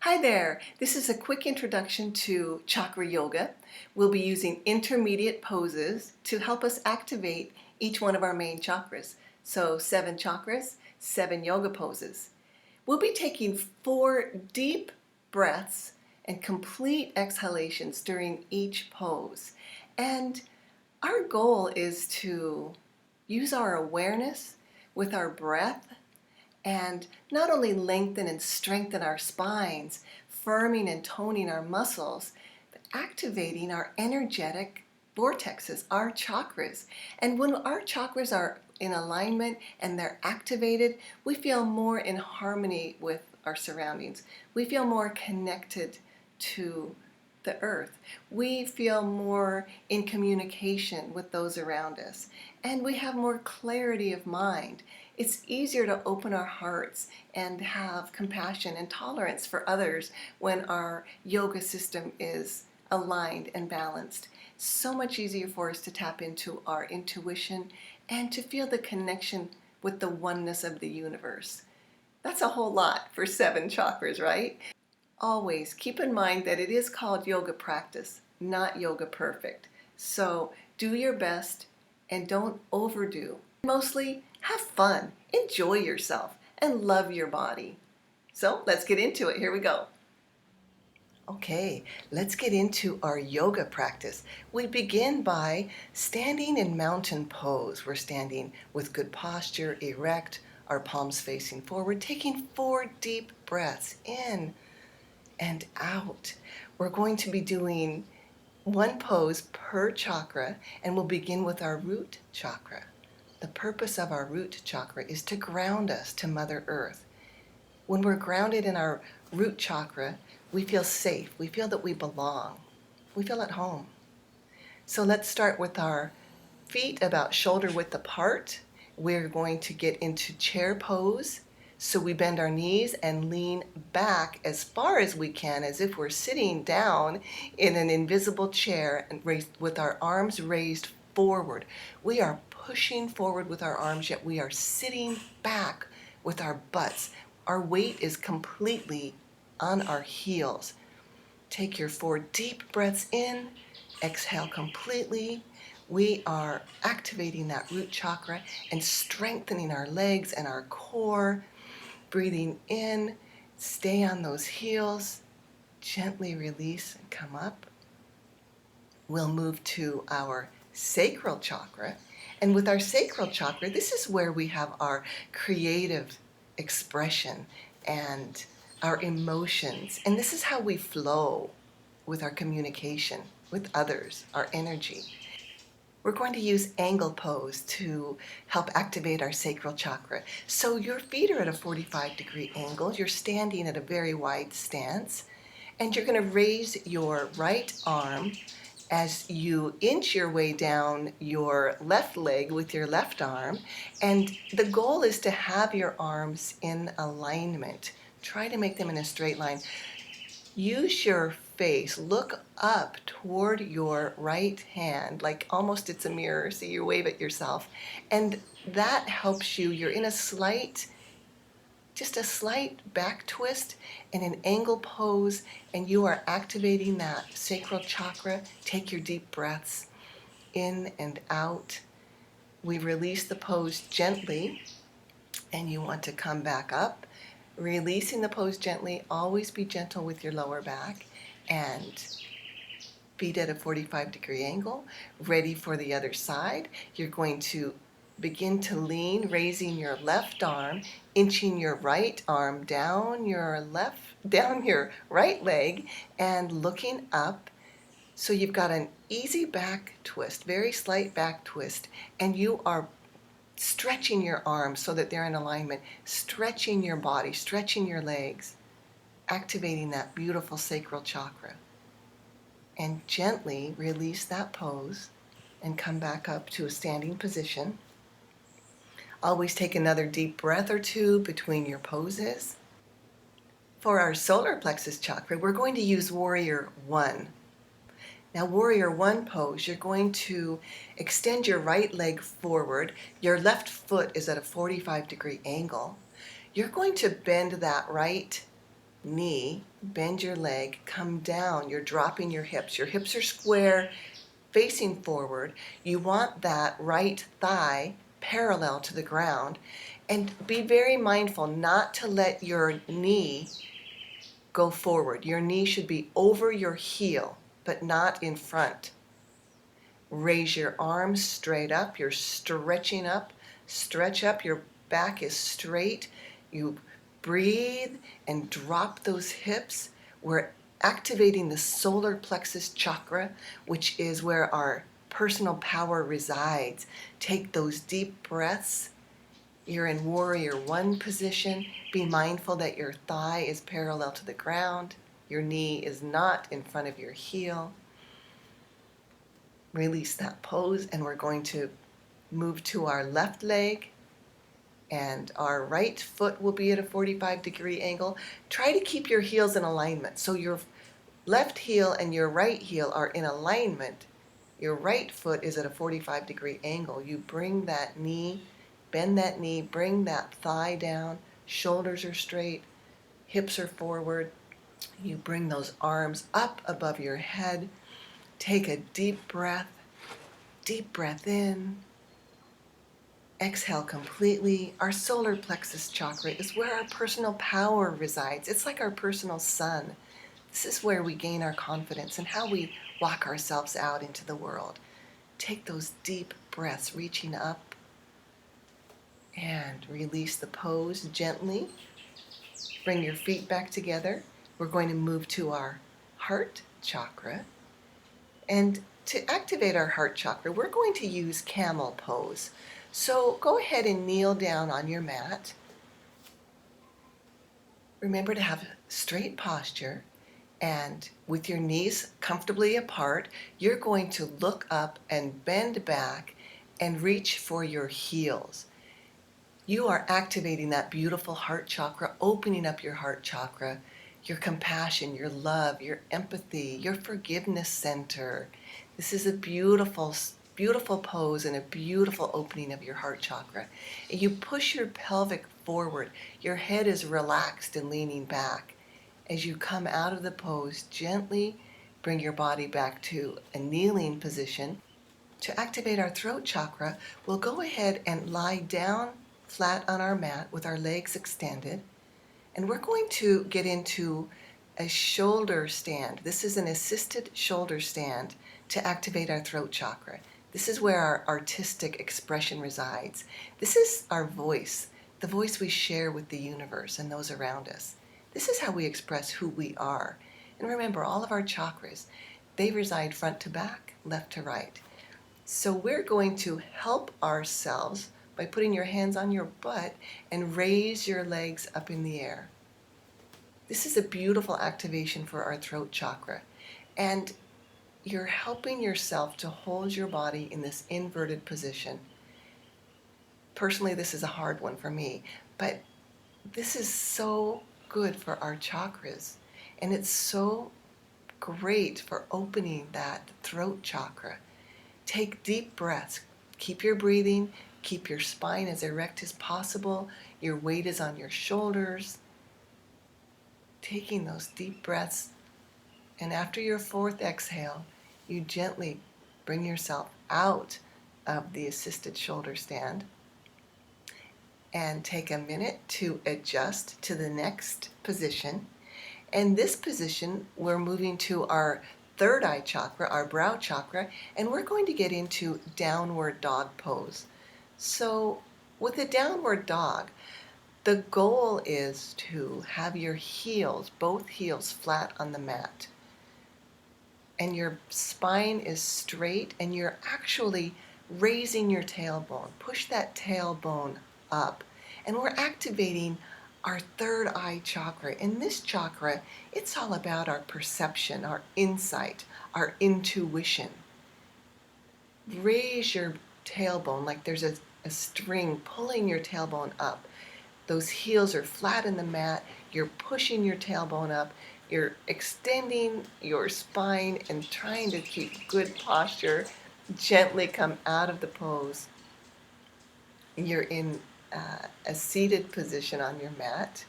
Hi there, this is a quick introduction to Chakra Yoga. We'll be using intermediate poses to help us activate each one of our main chakras. So 7 chakras, 7 yoga poses. We'll be taking 4 deep breaths and complete exhalations during each pose. And our goal is to use our awareness with our breath and not only lengthen and strengthen our spines, firming and toning our muscles, but activating our energetic vortexes, our chakras. And when our chakras are in alignment and they're activated, we feel more in harmony with our surroundings. We feel more connected to the earth. We feel more in communication with those around us, and we have more clarity of mind. It's easier to open our hearts and have compassion and tolerance for others when our yoga system is aligned and balanced. So much easier for us to tap into our intuition and to feel the connection with the oneness of the universe. That's a whole lot for 7 chakras, right? Always keep in mind that it is called yoga practice, not yoga perfect. So do your best and don't overdo. Mostly have fun, enjoy yourself, and love your body. So let's get into it. Here we go. Okay, let's get into our yoga practice. We begin by standing in mountain pose. We're standing with good posture, erect, our palms facing forward, taking 4 deep breaths in and out. We're going to be doing 1 pose per chakra, and we'll begin with our root chakra. The purpose of our root chakra is to ground us to Mother Earth. When we're grounded in our root chakra, we feel safe. We feel that we belong. We feel at home. So let's start with our feet about shoulder width apart. We're going to get into chair pose. So we bend our knees and lean back as far as we can, as if we're sitting down in an invisible chair and with our arms raised forward. We are pushing forward with our arms, yet we are sitting back with our butts. Our weight is completely on our heels. Take your 4 deep breaths in, exhale completely. We are activating that root chakra and strengthening our legs and our core. Breathing in, stay on those heels, gently release and come up. We'll move to our sacral chakra. And with our sacral chakra, this is where we have our creative expression and our emotions. And this is how we flow with our communication with others, our energy. We're going to use angle pose to help activate our sacral chakra. So your feet are at a 45-degree angle. You're standing at a very wide stance. And you're going to raise your right arm as you inch your way down your left leg with your left arm. And the goal is to have your arms in alignment. Try to make them in a straight line. Use your face, look up toward your right hand, like almost it's a mirror, so you wave at yourself. And that helps you. You're in just a slight back twist in an angle pose, and you are activating that sacral chakra. Take your deep breaths in and out. We release the pose gently, and you want to come back up. Releasing the pose gently, always be gentle with your lower back, and feet at a 45-degree angle, ready for the other side. You're going to begin to lean, raising your left arm, inching your right arm down your right leg, and looking up. So you've got an easy back twist, very slight back twist, and you are stretching your arms so that they're in alignment, stretching your body, stretching your legs, activating that beautiful sacral chakra. And gently release that pose and come back up to a standing position. Always take another deep breath or 2 between your poses. For our solar plexus chakra, we're going to use Warrior 1. Now, Warrior 1 pose, you're going to extend your right leg forward. Your left foot is at a 45-degree angle. You're going to bend that right knee, bend your leg, come down. You're dropping your hips. Your hips are square, facing forward. You want that right thigh parallel to the ground. And be very mindful not to let your knee go forward. Your knee should be over your heel, but not in front. Raise your arms straight up. You're stretching up. Stretch up. Your back is straight. You breathe and drop those hips. We're activating the solar plexus chakra, which is where our personal power resides. Take those deep breaths. You're in warrior one position. Be mindful that your thigh is parallel to the ground. Your knee is not in front of your heel. Release that pose, and we're going to move to our left leg, and our right foot will be at a 45-degree angle. Try to keep your heels in alignment. So your left heel and your right heel are in alignment. Your right foot is at a 45-degree angle. You bring that knee, bend that knee, bring that thigh down, shoulders are straight, hips are forward. You bring those arms up above your head. Take a deep breath in. Exhale completely. Our solar plexus chakra is where our personal power resides. It's like our personal sun. This is where we gain our confidence and how we walk ourselves out into the world. Take those deep breaths, reaching up, and release the pose gently. Bring your feet back together. We're going to move to our heart chakra. And to activate our heart chakra, we're going to use camel pose. So go ahead and kneel down on your mat. Remember to have a straight posture, and with your knees comfortably apart, you're going to look up and bend back and reach for your heels. You are activating that beautiful heart chakra, opening up your heart chakra, your compassion, your love, your empathy, your forgiveness center. This is a beautiful, beautiful pose and a beautiful opening of your heart chakra. And you push your pelvic forward. Your head is relaxed and leaning back. As you come out of the pose, gently bring your body back to a kneeling position. To activate our throat chakra, we'll go ahead and lie down flat on our mat with our legs extended. And we're going to get into a shoulder stand. This is an assisted shoulder stand to activate our throat chakra. This is where our artistic expression resides. This is our voice, the voice we share with the universe and those around us. This is how we express who we are. And remember, all of our chakras, they reside front to back, left to right. So we're going to help ourselves by putting your hands on your butt and raise your legs up in the air. This is a beautiful activation for our throat chakra. And you're helping yourself to hold your body in this inverted position. Personally, this is a hard one for me, but this is so good for our chakras. And it's so great for opening that throat chakra. Take deep breaths. Keep your breathing. Keep your spine as erect as possible. Your weight is on your shoulders. Taking those deep breaths. And after your fourth exhale, you gently bring yourself out of the assisted shoulder stand and take a minute to adjust to the next position. And this position, we're moving to our third eye chakra, our brow chakra, and we're going to get into downward dog pose. So with a downward dog, the goal is to have your heels, both heels, flat on the mat. And your spine is straight, and you're actually raising your tailbone. Push that tailbone up. And we're activating our third eye chakra. In this chakra, it's all about our perception, our insight, our intuition. Raise your tailbone like there's a string pulling your tailbone up. Those heels are flat in the mat. You're pushing your tailbone up. You're extending your spine and trying to keep good posture. Gently come out of the pose. You're in a seated position on your mat.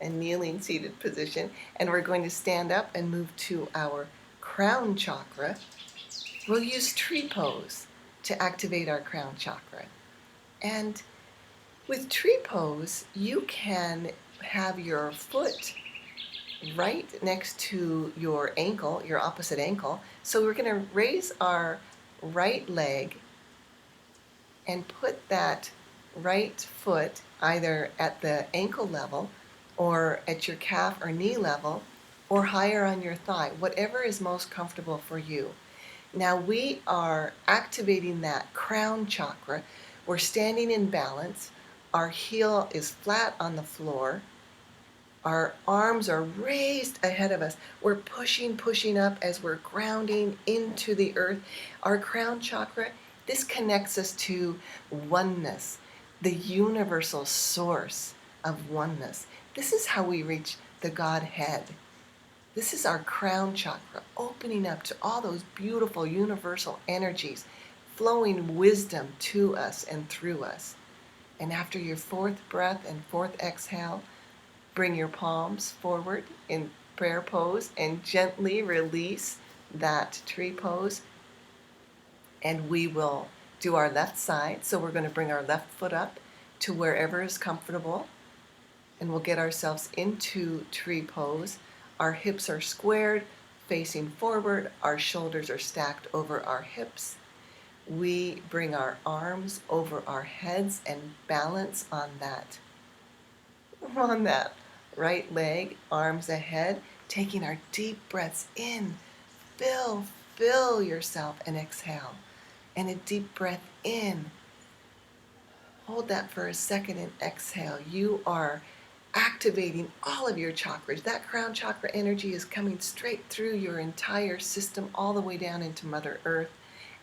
and kneeling seated position. And we're going to stand up and move to our crown chakra. We'll use tree pose to activate our crown chakra. And with tree pose, you can have your foot right next to your ankle, your opposite ankle. So we're going to raise our right leg and put that right foot either at the ankle level or at your calf or knee level or higher on your thigh, whatever is most comfortable for you. Now we are activating that crown chakra. We're standing in balance. Our heel is flat on the floor. Our arms are raised ahead of us. We're pushing up as we're grounding into the earth. Our crown chakra, this connects us to oneness, the universal source of oneness. This is how we reach the Godhead. This is our crown chakra, opening up to all those beautiful universal energies, flowing wisdom to us and through us. And after your fourth breath and fourth exhale, bring your palms forward in prayer pose and gently release that tree pose. And we will do our left side. So we're going to bring our left foot up to wherever is comfortable. And we'll get ourselves into tree pose. Our hips are squared, facing forward. Our shoulders are stacked over our hips. We bring our arms over our heads and balance on that right leg, arms ahead, taking our deep breaths in. Fill yourself and exhale. And a deep breath in. Hold that for a second and exhale. You are activating all of your chakras. That crown chakra energy is coming straight through your entire system, all the way down into Mother Earth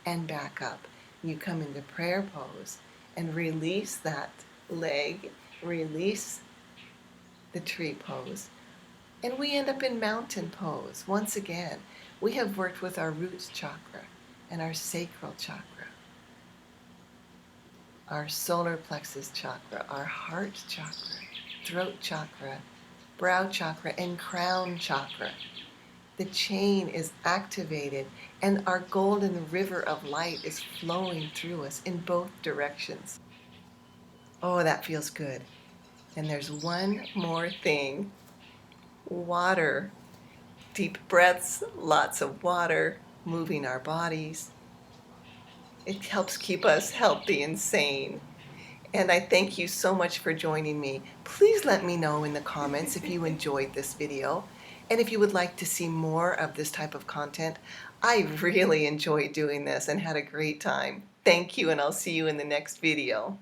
and back up. You come into prayer pose and release that leg, release the tree pose, and we end up in mountain pose. Once again, we have worked with our root chakra and our sacral chakra, our solar plexus chakra, our heart chakra, throat chakra, brow chakra, and crown chakra. The chain is activated and our golden river of light is flowing through us in both directions. Oh, that feels good. And there's one more thing. Water. Deep breaths, lots of water, moving our bodies. It helps keep us healthy and sane. And I thank you so much for joining me. Please let me know in the comments if you enjoyed this video. And if you would like to see more of this type of content, I really enjoyed doing this and had a great time. Thank you, and I'll see you in the next video.